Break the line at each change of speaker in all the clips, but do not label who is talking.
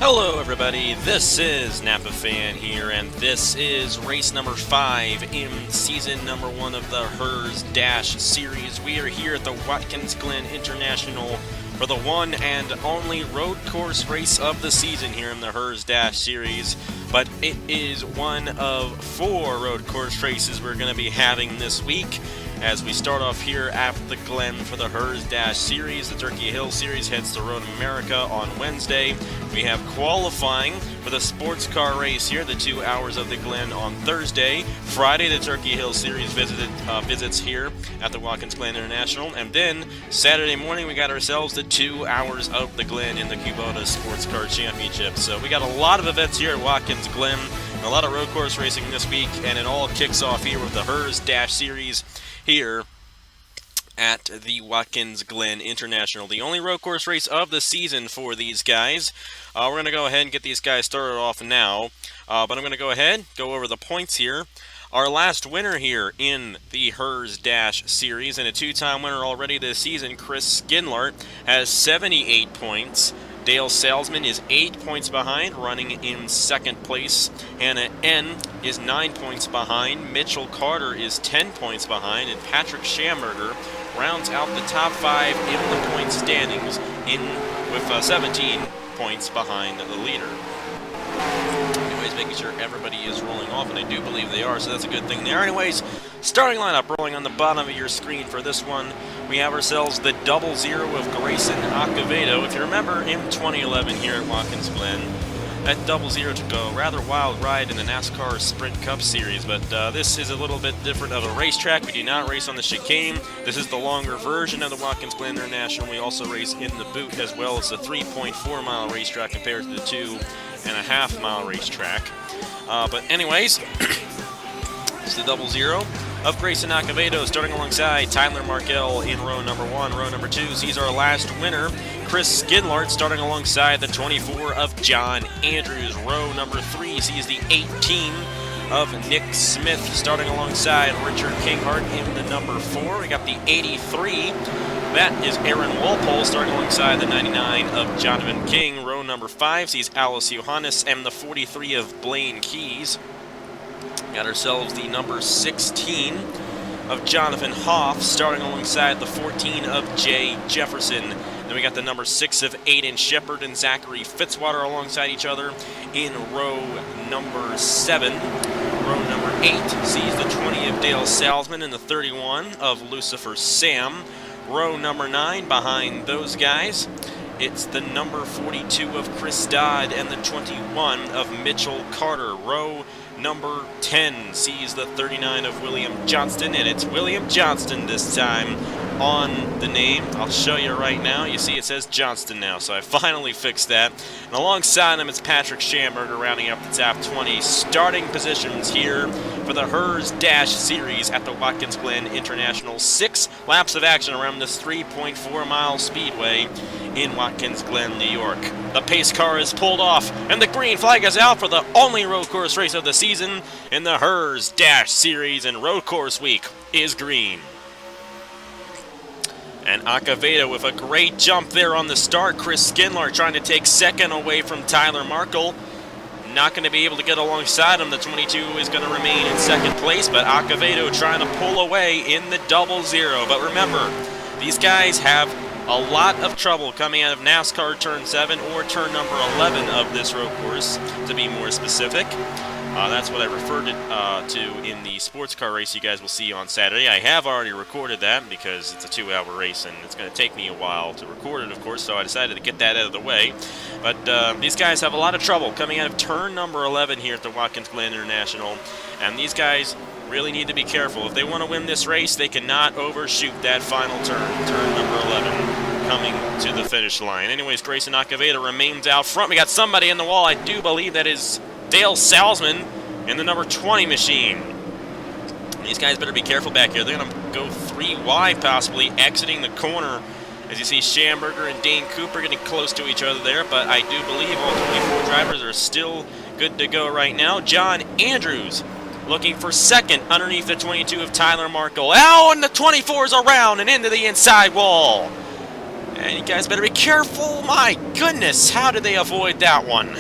Hello everybody, this is Napa Fan here, and this is race number 5 in season number 1 of the Herr's Dash series. We are here at the Watkins Glen International for the one and only road course race of the season here in the Herr's Dash series. But it is one of 4 road course races we're going to be having this week. As we start off here at the Glen for the Herr's Dash series, the Turkey Hill series heads to Road America on Wednesday. We have qualifying for the sports car race here, the 2 hours of the Glen on Thursday. Friday, the Turkey Hill series visits here at the Watkins Glen International. And then Saturday morning, we got ourselves the 2 hours of the Glen in the Kubota Sports Car Championship. So we got a lot of events here at Watkins Glen, and a lot of road course racing this week, and it all kicks off here with the Herr's Dash series here at the Watkins Glen International, the only road course race of the season for these guys. We're going to go ahead and get these guys started off now, but I'm going to go ahead, go over the points here. Our last winner here in the Herr's Dash series, and a 2-time winner already this season, Chris Skinlart, has 78 points. Dale Salzman is 8 points behind, running in second place. Hannah N. is 9 points behind. Mitchell Carter is 10 points behind. And Patrick Schamberger rounds out the top 5 in the point standings with 17 points behind the leader. Anyways, making sure everybody is rolling off, and I do believe they are, so that's a good thing there. Anyways, starting lineup rolling on the bottom of your screen for this one. We have ourselves the 00 of Grayson Acevedo. If you remember, in 2011 here at Watkins Glen, that 00 took a rather wild ride in the NASCAR Sprint Cup Series, but this is a little bit different of a racetrack. We do not race on the chicane. This is the longer version of the Watkins Glen International. We also race in the boot as well. It's a 3.4-mile racetrack compared to the 2.5-mile racetrack. But anyways, it's the 00 of Grayson Acevedo, starting alongside Tyler Markell in row number 1. Row number 2 sees our last winner, Chris Skinlart, starting alongside the 24 of John Andrews. Row number 3 sees the 18 of Nick Smith, starting alongside Richard Kinghart in the number 4. We got the 83. That is Aaron Walpole, starting alongside the 99 of Jonathan King. Row number 5 sees Alice Johannes and the 43 of Blaine Keys. Got ourselves the number 16 of Jonathan Hoff, starting alongside the 14 of Jay Jefferson. Then we got the number 6 of Aiden Shepard and Zachary Fitzwater alongside each other in row number 7. Row number 8 sees the 20 of Dale Salzman and the 31 of Lucifer Sam. Row number 9 behind those guys, it's the number 42 of Chris Dodd and the 21 of Mitchell Carter. Row number 10 sees the 39 of William Johnston, and it's William Johnston this time on the name. I'll show you right now. You see it says Johnston now, so I finally fixed that. And alongside him, it's Patrick Schamberger rounding up the top 20 starting positions here for the Herr's Dash series at the Watkins Glen International. 6 laps of action around this 3.4-mile speedway in Watkins Glen, New York. The pace car is pulled off, and the green flag is out for the only road course race of the season in the Herr's Dash series, and road course week is green. And Acevedo with a great jump there on the start. Chris Skinlart trying to take second away from Tyler Markell. Not going to be able to get alongside him. The 22 is going to remain in second place, but Acevedo trying to pull away in the 00. But remember, these guys have a lot of trouble coming out of NASCAR Turn 7 or Turn number 11 of this road course, to be more specific. That's what I referred to in the sports car race you guys will see on Saturday. I have already recorded that because it's a 2-hour race and it's going to take me a while to record it, of course, so I decided to get that out of the way. But these guys have a lot of trouble coming out of turn number 11 here at the Watkins Glen International, and these guys really need to be careful. If they want to win this race, they cannot overshoot that final turn, turn number 11, coming to the finish line. Anyways, Grayson Acevedo remains out front. We got somebody in the wall. I do believe that is Dale Salzman in the number 20 machine. These guys better be careful back here. They're going to go 3 wide, possibly exiting the corner. As you see, Schamberger and Dane Cooper getting close to each other there, but I do believe all 24 drivers are still good to go right now. John Andrews looking for second underneath the 22 of Tyler Markell. Ow, and the 24 is around and into the inside wall. And you guys better be careful. My goodness, how did they avoid that one?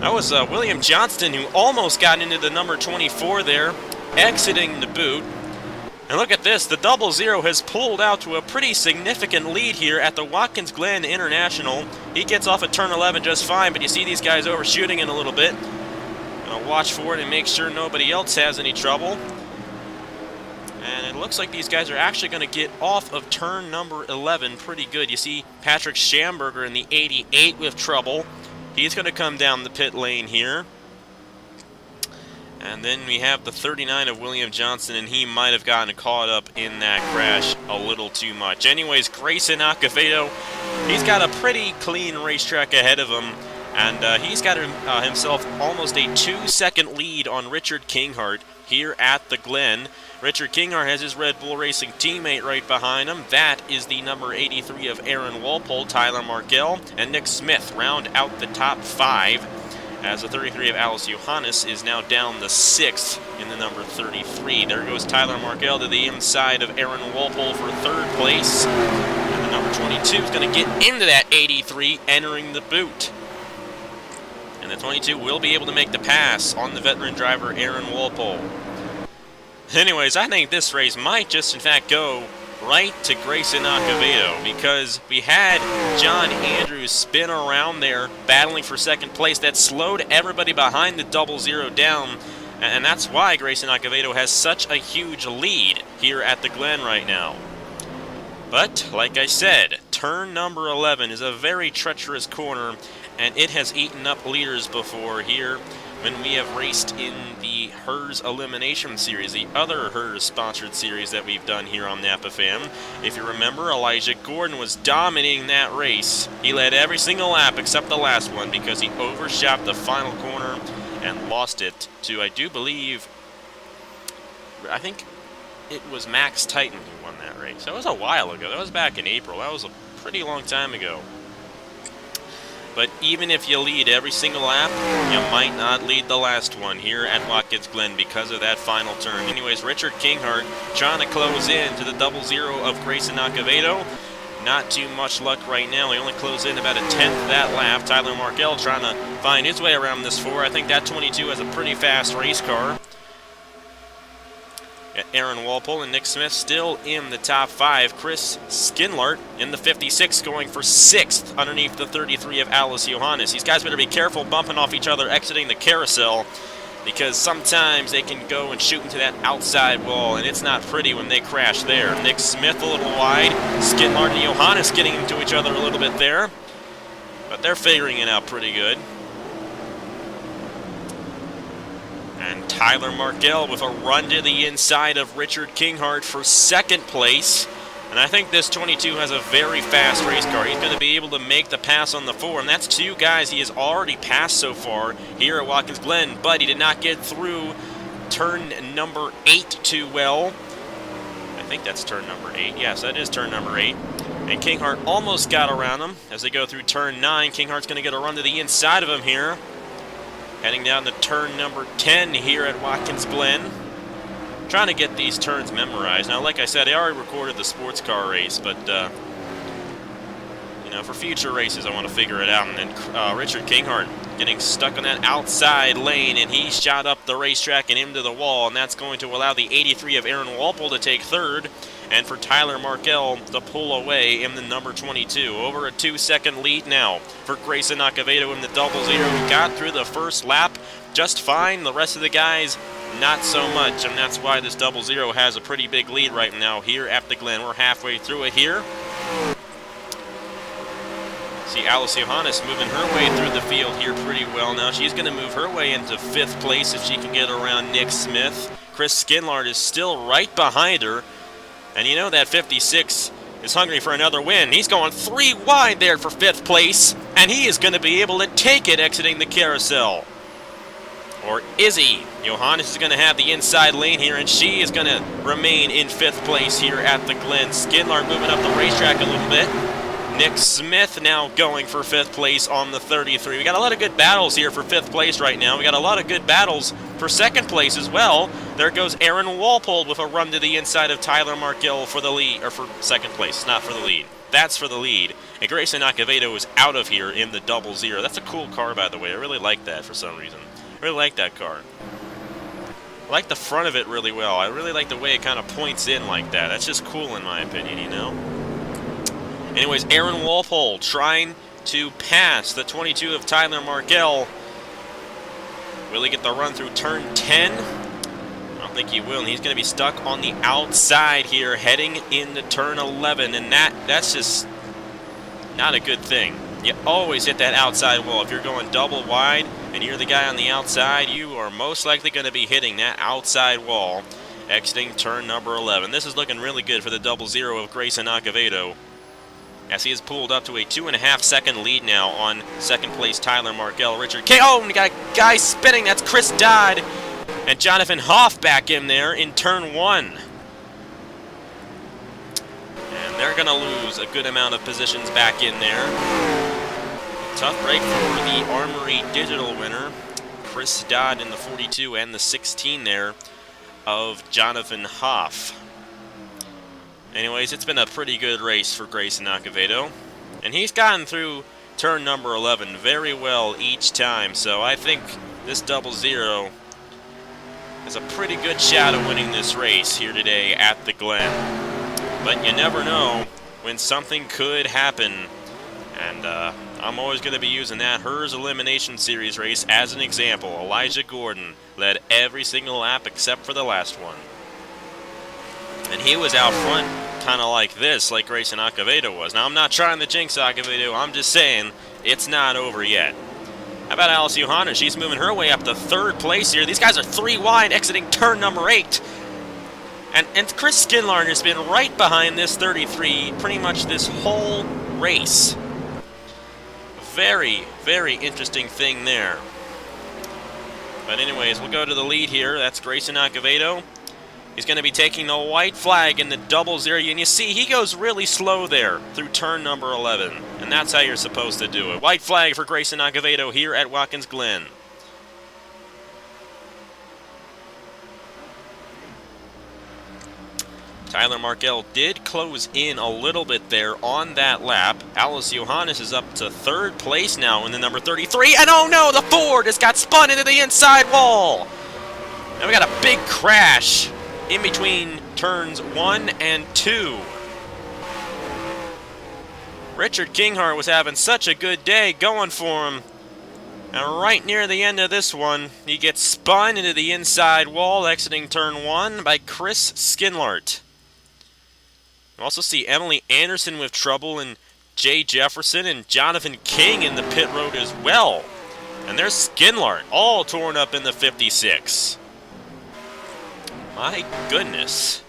That was William Johnston who almost got into the number 24 there, exiting the boot. And look at this, the 00 has pulled out to a pretty significant lead here at the Watkins Glen International. He gets off at turn 11 just fine, but you see these guys overshooting it a little bit. Gonna watch for it and make sure nobody else has any trouble. And it looks like these guys are actually going to get off of turn number 11 pretty good. You see Patrick Schamberger in the 88 with trouble. He's going to come down the pit lane here. And then we have the 39 of William Johnson, and he might have gotten caught up in that crash a little too much. Anyways, Grayson Acevedo, he's got a pretty clean racetrack ahead of him, and he's got himself almost a 2-second lead on Richard Kinghart here at the Glen. Richard Kinghart has his Red Bull Racing teammate right behind him. That is the number 83 of Aaron Walpole, Tyler Markell, and Nick Smith round out the top 5. As the 33 of Alice Johannes is now down the 6th in the number 33. There goes Tyler Markell to the inside of Aaron Walpole for 3rd place. And the number 22 is going to get into that 83, entering the boot. And the 22 will be able to make the pass on the veteran driver Aaron Walpole. Anyways, I think this race might just in fact go right to Grayson Acevedo, because we had John Andrews spin around there battling for 2nd place. That slowed everybody behind the 00 down, and that's why Grayson Acevedo has such a huge lead here at the Glen right now. But like I said, turn number 11 is a very treacherous corner, and it has eaten up leaders before here when we have raced in the Herr's Elimination Series, the other Herr's sponsored series that we've done here on Napa Fan. If you remember, Elijah Gordon was dominating that race. He led every single lap except the last one because he overshot the final corner and lost it to, I do believe, I think it was Max Titan who won that race. That was a while ago. That was back in April. That was a pretty long time ago. But even if you lead every single lap, you might not lead the last one here at Watkins Glen because of that final turn. Anyways, Richard Kinghart trying to close in to the 00 of Grayson Acevedo. Not too much luck right now. He only closed in about a 10th that lap. Tyler Markell trying to find his way around this 4. I think that 22 has a pretty fast race car. Aaron Walpole and Nick Smith still in the top 5. Chris Skinlart in the 56 going for 6th underneath the 33 of Alice Johannes. These guys better be careful bumping off each other exiting the carousel, because sometimes they can go and shoot into that outside wall, and it's not pretty when they crash there. Nick Smith a little wide. Skinlart and Johannes getting into each other a little bit there, but they're figuring it out pretty good. And Tyler Markell with a run to the inside of Richard Kinghart for 2nd place. And I think this 22 has a very fast race car. He's going to be able to make the pass on the 4. And that's 2 guys he has already passed so far here at Watkins Glen. But he did not get through turn number 8 too well. I think that's turn number 8. Yes, that is turn number 8. And Kinghart almost got around him as they go through turn 9. Kinghart's going to get a run to the inside of him here. Heading down to turn number 10 here at Watkins Glen. Trying to get these turns memorized. Now, like I said, I already recorded the sports car race, but, you know, for future races, I want to figure it out. And then Richard Kinghart getting stuck on that outside lane, and he shot up the racetrack and into the wall, and that's going to allow the 83 of Aaron Walpole to take 3rd, and for Tyler Markell to pull away in the number 22. Over a 2-second lead now for Grayson Acevedo in the 00, who got through the first lap just fine. The rest of the guys, not so much, and that's why this 00 has a pretty big lead right now here at the Glen. We're halfway through it here. See Alice Johannes moving her way through the field here pretty well now. She's going to move her way into 5th place if she can get around Nick Smith. Chris Skinlart is still right behind her. And you know that 56 is hungry for another win. He's going 3 wide there for 5th place, and he is going to be able to take it exiting the carousel. Or is he? Johannes is going to have the inside lane here, and she is going to remain in 5th place here at the Glen. Skinlart moving up the racetrack a little bit. Nick Smith now going for 5th place on the 33. We got a lot of good battles here for 5th place right now. We got a lot of good battles for second place as well. There goes Aaron Walpole with a run to the inside of Tyler Markell for the lead, or for second place, not for the lead. That's for the lead. And Grayson Acevedo is out of here in the 00. That's a cool car, by the way. I really like that for some reason. I really like that car. I like the front of it really well. I really like the way it kind of points in like that. That's just cool in my opinion, you know? Anyways, Aaron Walpole trying to pass the 22 of Tyler Markell. Will he get the run through turn 10? I don't think he will, and he's going to be stuck on the outside here, heading into turn 11, and that's just not a good thing. You always hit that outside wall. If you're going double wide and you're the guy on the outside, you are most likely going to be hitting that outside wall, exiting turn number 11. This is looking really good for the 00 of Grayson Acevedo, as he has pulled up to a 2.5 second lead now on second place Tyler Markell. Richard King, oh, and we got a guy spinning. That's Chris Dodd and Jonathan Hoff back in there in turn 1. And they're going to lose a good amount of positions back in there. Tough break for the Armory Digital winner, Chris Dodd in the 42 and the 16 there of Jonathan Hoff. Anyways, it's been a pretty good race for Grayson Acevedo, and he's gotten through turn number 11 very well each time, so I think this 00 has a pretty good shot of winning this race here today at the Glen. But you never know when something could happen, and I'm always going to be using that Herr's Elimination Series race as an example. Elijah Gordon led every single lap except for the last one. And he was out front kind of like this, like Grayson Acevedo was. Now, I'm not trying to jinx Acevedo. I'm just saying it's not over yet. How about Alice Johanna? She's moving her way up to third place here. These guys are 3 wide exiting turn number 8. And Chris Skinlarn has been right behind this 33 pretty much this whole race. Very, very interesting thing there. But anyways, we'll go to the lead here. That's Grayson Acevedo. He's going to be taking the white flag in the 00, and you see he goes really slow there through turn number 11, and that's how you're supposed to do it. White flag for Grayson Acevedo here at Watkins Glen. Tyler Markell did close in a little bit there on that lap. Alice Johannes is up to third place now in the number 33, and oh no, the Ford has got spun into the inside wall. Now we got a big crash in between turns 1 and 2. Richard Kinghart was having such a good day going for him. And right near the end of this one, he gets spun into the inside wall, exiting turn 1 by Chris Skinlart. You also see Emily Anderson with trouble, and Jay Jefferson and Jonathan King in the pit road as well. And there's Skinlart, all torn up in the 56. My goodness.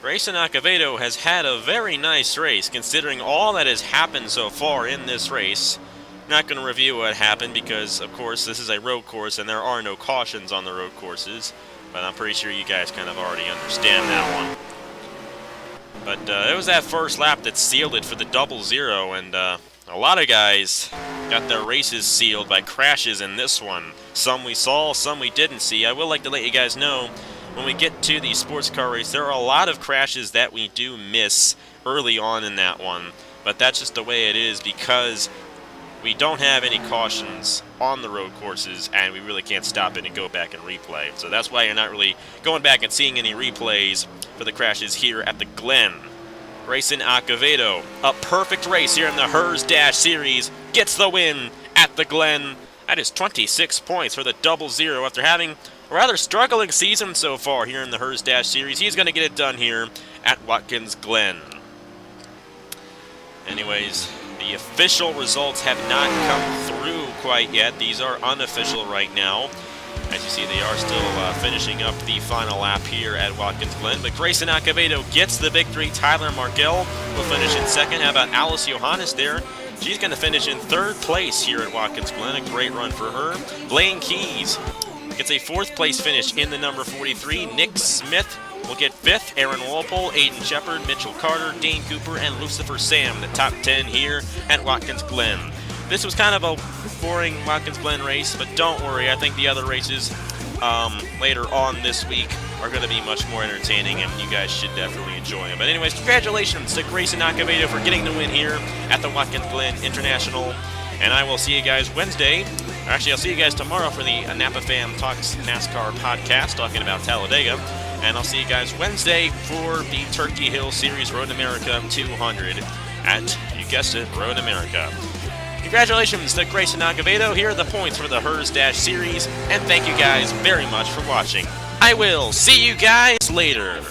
Grayson Acevedo has had a very nice race, considering all that has happened so far in this race. I'm not going to review what happened because, of course, this is a road course and there are no cautions on the road courses. But I'm pretty sure you guys kind of already understand that one. But it was that first lap that sealed it for the 00, and a lot of guys got their races sealed by crashes in this one. Some we saw, some we didn't see. I will like to let you guys know, when we get to the sports car race, there are a lot of crashes that we do miss early on in that one. But that's just the way it is because we don't have any cautions on the road courses, and we really can't stop it and go back and replay. So that's why you're not really going back and seeing any replays for the crashes here at the Glen. Grayson Acevedo, a perfect race here in the Herr's Dash Series, gets the win at the Glen. That is 26 points for the 00 after having a rather struggling season so far here in the Herr's Dash Series. He's going to get it done here at Watkins Glen. Anyways, the official results have not come through quite yet. These are unofficial right now. As you see, they are still finishing up the final lap here at Watkins Glen. But Grayson Acevedo gets the victory. Tyler Markell will finish in second. How about Alice Johannes there? She's going to finish in third place here at Watkins Glen. A great run for her. Blaine Keys gets a fourth place finish in the number 43. Nick Smith will get fifth. Aaron Walpole, Aiden Shepard, Mitchell Carter, Dane Cooper, and Lucifer Sam, the top 10 here at Watkins Glen. This was kind of a boring Watkins Glen race, but don't worry, I think the other races later on this week are going to be much more entertaining, and you guys should definitely enjoy them. But anyways, congratulations to Grayson Acevedo for getting the win here at the Watkins Glen International. And I will see you guys Wednesday. Actually, I'll see you guys tomorrow for the Napa Fan Talks NASCAR podcast talking about Talladega. And I'll see you guys Wednesday for the Turkey Hill Series Road America 200 at, you guessed it, Road America. Congratulations to Grayson Acevedo. Here are the points for the HERS Dash Series. And thank you guys very much for watching. I will see you guys later.